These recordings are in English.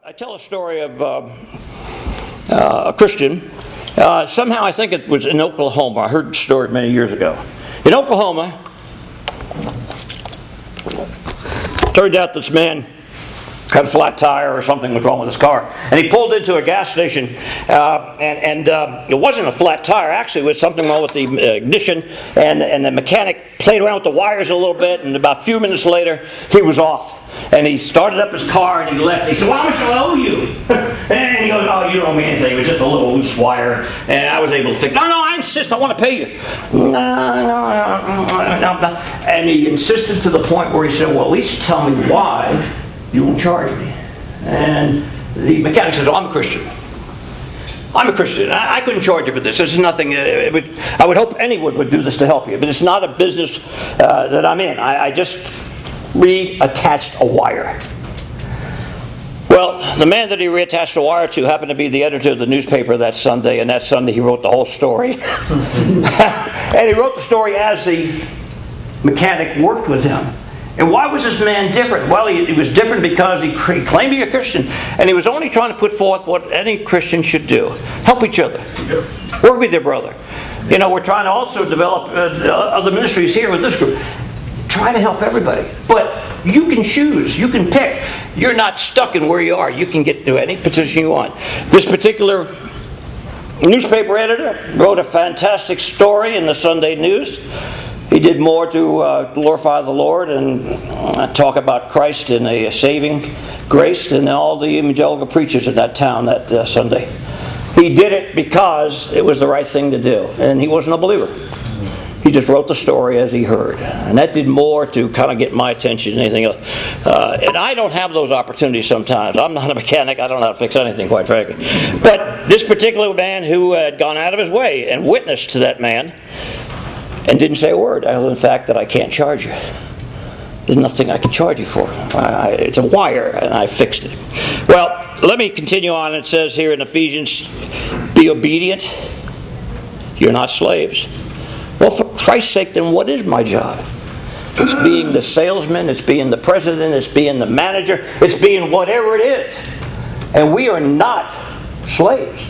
I tell a story of a Christian. Somehow I think it was in Oklahoma. I heard the story many years ago. In Oklahoma, turned out this man had a flat tire or something was wrong with his car. And he pulled into a gas station, and it wasn't a flat tire. Actually, it was something wrong with the ignition, and the mechanic played around with the wires a little bit, and about a few minutes later, he was off. And he started up his car, and he left. He said, "Well, how much do I owe you?" And he goes, "Oh, you don't owe me anything. It was just a little loose wire, and I was able to fix it." "No, I insist. I want to pay you." No. And he insisted to the point where he said, "Well, at least tell me why you won't charge me." And the mechanic said, "Oh, I'm a Christian. I'm a Christian. I couldn't charge you for this. This is nothing. I would hope anyone would do this to help you, but it's not a business that I'm in. I just reattached a wire." Well, the man that he reattached the wire to happened to be the editor of the newspaper that Sunday, and that Sunday he wrote the whole story. And he wrote the story as the mechanic worked with him. And why was this man different? Well, he was different because he claimed to be a Christian, and he was only trying to put forth what any Christian should do. Help each other. Work with your brother. You know, we're trying to also develop other ministries here with this group. Try to help everybody. But you can choose. You can pick. You're not stuck in where you are. You can get to any position you want. This particular newspaper editor wrote a fantastic story in the Sunday News. He did more to glorify the Lord and talk about Christ in a saving grace than all the evangelical preachers in that town that Sunday. He did it because it was the right thing to do. And he wasn't a believer. He just wrote the story as he heard. And that did more to kind of get my attention than anything else. And I don't have those opportunities sometimes. I'm not a mechanic. I don't know how to fix anything, quite frankly. But this particular man who had gone out of his way and witnessed to that man and didn't say a word other than the fact that I can't charge you. There's nothing I can charge you for. It's a wire, and I fixed it. Well, let me continue on. It says here in Ephesians, be obedient. You're not slaves. Well, for Christ's sake, then what is my job? It's being the salesman, it's being the president, it's being the manager, it's being whatever it is. And we are not slaves.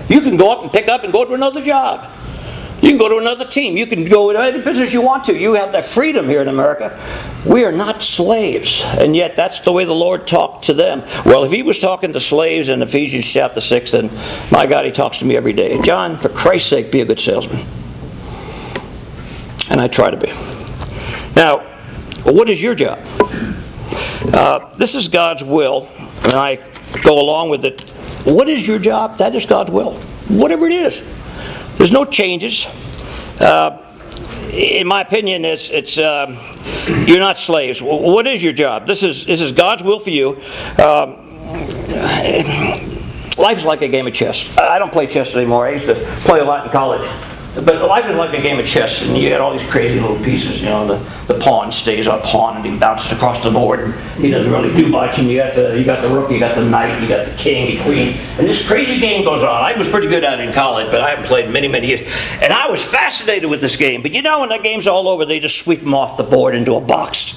You can go up and pick up and go to another job. You can go to another team. You can go to any business you want to. You have that freedom here in America. We are not slaves. And yet that's the way the Lord talked to them. Well, if he was talking to slaves in Ephesians chapter 6, then my God, he talks to me every day. John, for Christ's sake, be a good salesman. And I try to be. Now, what is your job? This is God's will, and I go along with it. What is your job? That is God's will. Whatever it is. There's no changes. In my opinion, it's you're not slaves. What is your job? This is God's will for you. Life's like a game of chess. I don't play chess anymore. I used to play a lot in college. But life is like a game of chess, and you got all these crazy little pieces. You know, the pawn stays on pawn, and he bounces across the board, and he doesn't really do much. And you got the rook, you got the knight, you got the king, the queen, and this crazy game goes on. I was pretty good at it in college, but I haven't played many years. And I was fascinated with this game. But you know, when that game's all over, they just sweep them off the board into a box,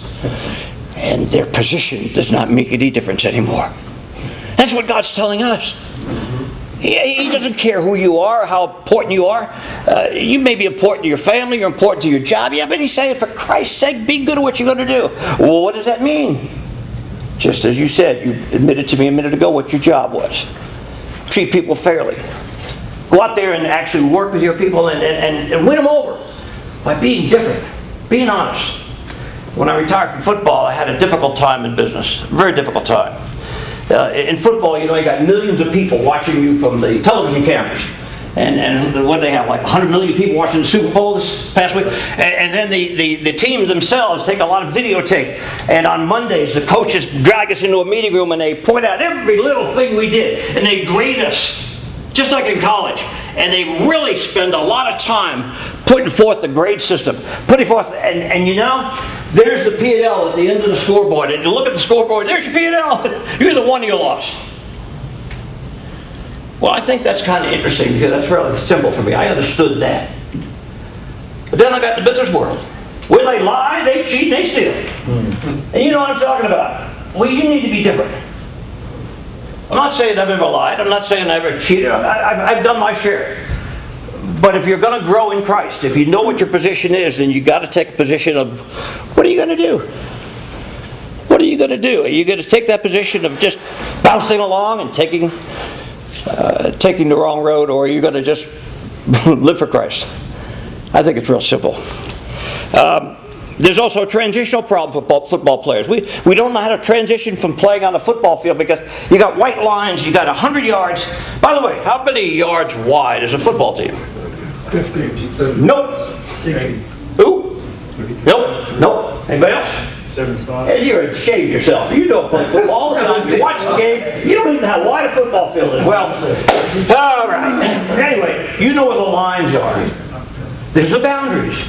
and their position does not make any difference anymore. That's what God's telling us. He doesn't care who you are, how important you are. You may be important to your family, you're important to your job. Yeah, but he's saying, for Christ's sake, be good at what you're going to do. Well, what does that mean? Just as you said, you admitted to me a minute ago what your job was. Treat people fairly. Go out there and actually work with your people and win them over by being different, being honest. When I retired from football, I had a difficult time in business, a very difficult time. In football, you know, you got millions of people watching you from the television cameras. And what do they have, like 100 million people watching the Super Bowl this past week? And then the team themselves take a lot of videotape. And on Mondays, the coaches drag us into a meeting room and they point out every little thing we did. And they grade us, just like in college. And they really spend a lot of time putting forth the grade system. Putting forth, and you know, there's the P&L at the end of the scoreboard. And you look at the scoreboard, there's your P&L. You're the one you lost. Well, I think that's kind of interesting because that's really simple for me. I understood that. But then I got the business world. Where they lie, they cheat, they steal. And you know what I'm talking about. Well, you need to be different. I'm not saying I've ever lied. I'm not saying I've ever cheated. I've done my share. But if you're going to grow in Christ, if you know what your position is, then you've got to take a position of, what are you going to do? What are you going to do? Are you going to take that position of just bouncing along and taking the wrong road, or are you going to just live for Christ? I think it's real simple. There's also a transitional problem for football players. We don't know how to transition from playing on the football field because you got white lines, you got 100 yards. By the way, how many yards wide is a football team? 50. Nope. 60. Who? Nope. Anybody else? 75. Hey, you're ashamed of yourself. You don't play football. You watch the game. You don't even know how wide a football field is. Well, all right. Anyway, you know where the lines are. There's the boundaries.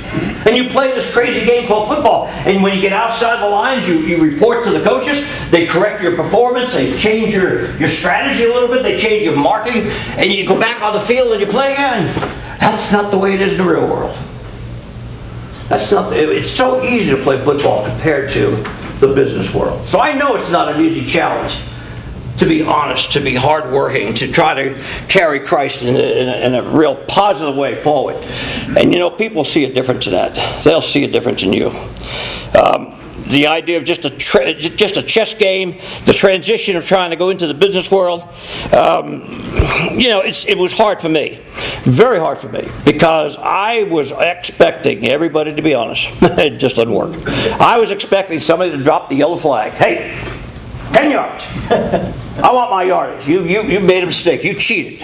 And you play this crazy game called football. And when you get outside the lines, you report to the coaches. They correct your performance. They change your strategy a little bit. They change your marking. And you go back on the field and you play again. That's not the way it is in the real world. It's so easy to play football compared to the business world. So I know it's not an easy challenge to be honest, to be hardworking, to try to carry Christ in a real positive way forward. And you know, people see a difference in that. They'll see a difference in you. The idea of just a chess game, the transition of trying to go into the business world, you know, it was hard for me. Very hard for me. Because I was expecting everybody to be honest. It just doesn't work. I was expecting somebody to drop the yellow flag. Hey, 10 yards. I want my yardage. You made a mistake. You cheated.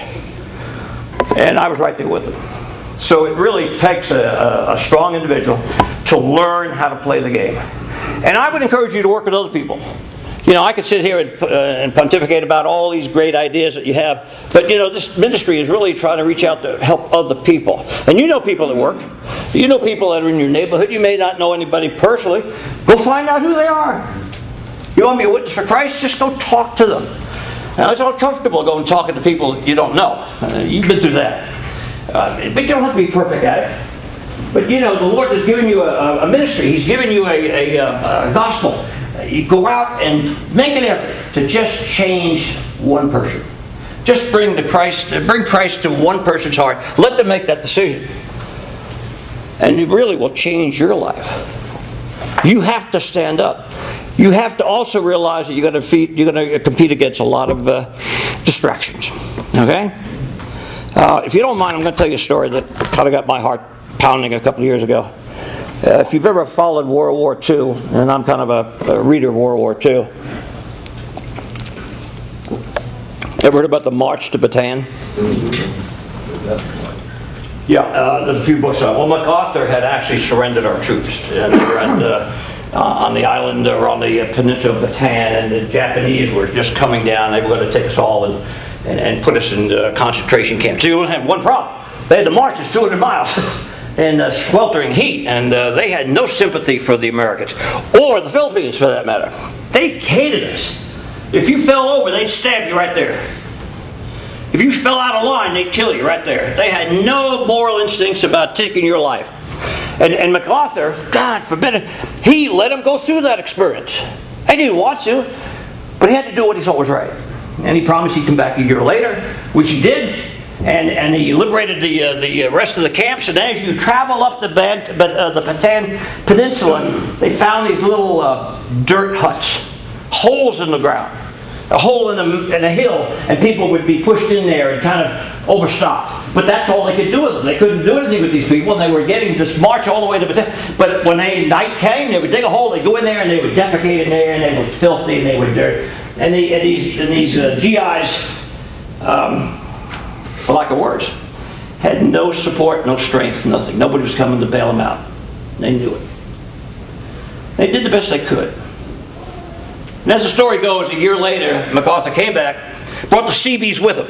And I was right there with them. So it really takes a strong individual to learn how to play the game. And I would encourage you to work with other people. You know, I could sit here and pontificate about all these great ideas that you have, but you know, this ministry is really trying to reach out to help other people. And you know people that work. You know people that are in your neighborhood. You may not know anybody personally. Go find out who they are. You want to be a witness for Christ? Just go talk to them. Now, it's uncomfortable going talking to people you don't know. You've been through that. But you don't have to be perfect at it. But you know, the Lord has given you a ministry. He's given you a gospel. You go out and make an effort to just change one person. Just bring Christ to one person's heart. Let them make that decision. And it really will change your life. You have to stand up. You have to also realize that you're going to compete against a lot of distractions. Okay? If you don't mind, I'm going to tell you a story that kind of got my heart pounding a couple of years ago. If you've ever followed World War II, and I'm kind of a reader of World War II, ever heard about the March to Bataan? Yeah, there's a few books on it. Well, MacArthur had actually surrendered our troops. And they were on the island or on the peninsula of Bataan, and the Japanese were just coming down. They were going to take us all and put us in concentration camps. So you only had one problem. They had to march us 200 miles in sweltering heat, and they had no sympathy for the Americans, or the Philippines for that matter. They hated us. If you fell over, they'd stab you right there. If you fell out of line, they'd kill you right there. They had no moral instincts about taking your life. And MacArthur, God forbid it, he let him go through that experience. He didn't want to, but he had to do what he thought was right. And he promised he'd come back a year later, which he did. And he liberated the rest of the camps. And as you travel up the Bataan Peninsula, they found these little dirt huts, holes in the ground, a hole in a hill, and people would be pushed in there and kind of overstocked. But that's all they could do with them. They couldn't do anything with these people, and they were getting this march all the way to Bataan. But when night came, they would dig a hole, they'd go in there, and they would defecate in there, and they were filthy, and they were dirt. And these GIs, for lack of words, had no support, no strength, nothing. Nobody was coming to bail them out. They knew it. They did the best they could. And as the story goes, a year later, MacArthur came back, brought the Seabees with him.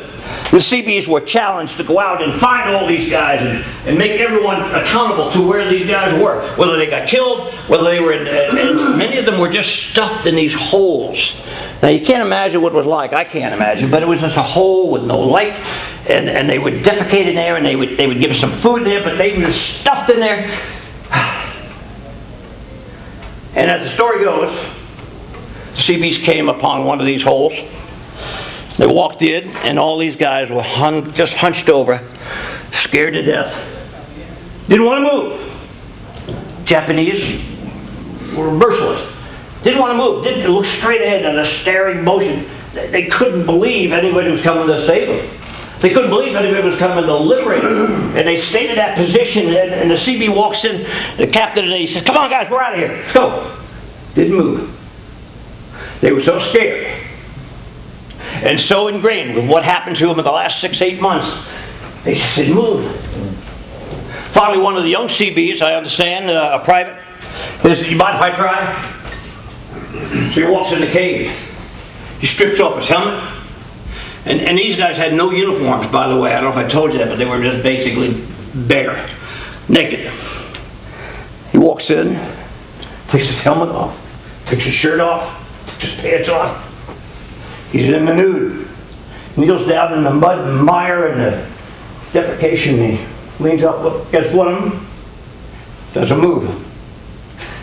The Seabees were challenged to go out and find all these guys and make everyone accountable to where these guys were. Whether they got killed, whether they were and many of them were just stuffed in these holes. Now you can't imagine what it was like. I can't imagine, but it was just a hole with no light, and they would defecate in there, and they would give us some food there, but they were stuffed in there. And as the story goes, the Seabees came upon one of these holes, They walked in, and all these guys were just hunched over, scared to death. Didn't want to move. Japanese were merciless. Didn't want to move. Didn't look straight ahead in a staring motion. They couldn't believe anybody was coming to save them. They couldn't believe anybody was coming to liberate them. And they stayed in that position, and the CB walks in, the captain, and he says, "Come on, guys, we're out of here. Let's go." Didn't move. They were so scared and so ingrained with what happened to them in the last 6-8 months. They just didn't move. Finally, one of the young CBs, I understand, a private, says, "You mind if I try?" So he walks in the cave. He strips off his helmet. And these guys had no uniforms, by the way. I don't know if I told you that, but they were just basically bare, naked. He walks in, takes his helmet off, takes his shirt off, takes his pants off. He's in the nude. Kneels down in the mud and mire and the defecation. He leans up against one of them. Doesn't move.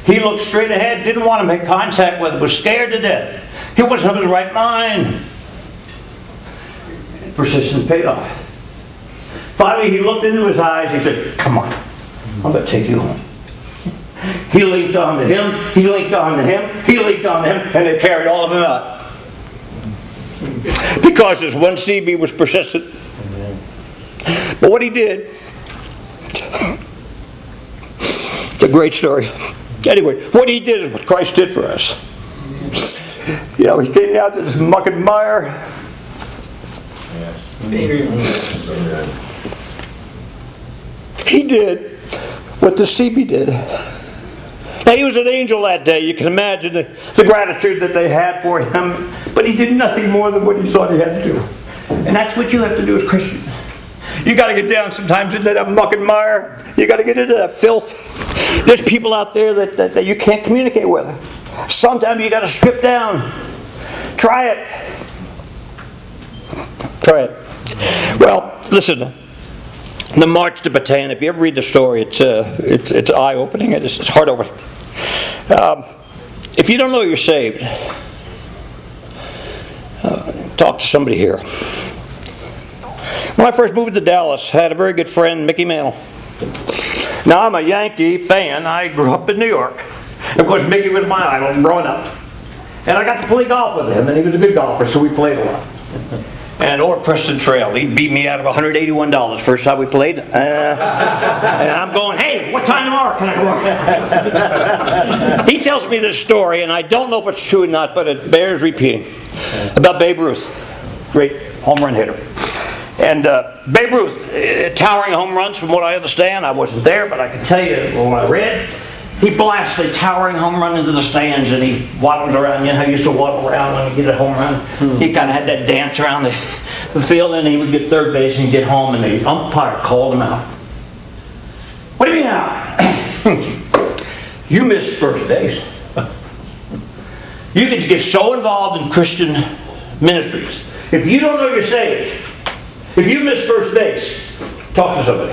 He looked straight ahead, didn't want to make contact with him, was scared to death. He wasn't of his right mind. Persistence paid off. Finally, he looked into his eyes. He said, "Come on, I'm going to take you home." He linked on to him. He linked on to him. He linked on to him, and they carried all of them out. Because this one CB was persistent. But what he did, it's a great story. Anyway, what he did is what Christ did for us. You know, he came out to this muck and mire. He did what the CB did. Now, he was an angel that day. You can imagine the gratitude that they had for him. But he did nothing more than what he thought he had to do. And that's what you have to do as Christians. You got to get down sometimes into that muck and mire. You got to get into that filth. There's people out there that you can't communicate with. Sometimes you got to strip down. Try it. Try it. Well, listen. The March to Bataan. If you ever read the story, it's eye-opening. It's heart-opening. If you don't know you're saved, talk to somebody here. When I first moved to Dallas, I had a very good friend, Mickey Mantle. Now, I'm a Yankee fan. I grew up in New York. Of course, Mickey was my idol growing up. And I got to play golf with him, and he was a good golfer, so we played a lot. And or Preston Trail. He beat me out of $181 first time we played. And I'm going, "Hey, what time tomorrow can I go?" He tells me this story, and I don't know if it's true or not, but it bears repeating, about Babe Ruth, great home run hitter. And Babe Ruth, towering home runs from what I understand. I wasn't there, but I can tell you from what I read. He blasts a towering home run into the stands, and he waddles around. You know how he used to waddle around when he get a home run? He kind of had that dance around the field, and he would get third base and get home, and the umpire called him out. "What do you mean out?" "You missed first base." You can get so involved in Christian ministries. If you don't know you're saved, if you miss first base, talk to somebody.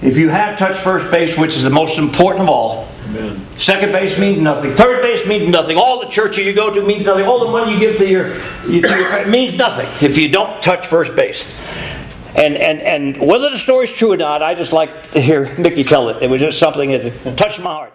If you have touched first base, which is the most important of all, amen. Second base means nothing. Third base means nothing. All the churches you go to means nothing. All the money you give to your friend means nothing if you don't touch first base. And whether the story's true or not, I just like to hear Mickey tell it. It was just something that touched my heart.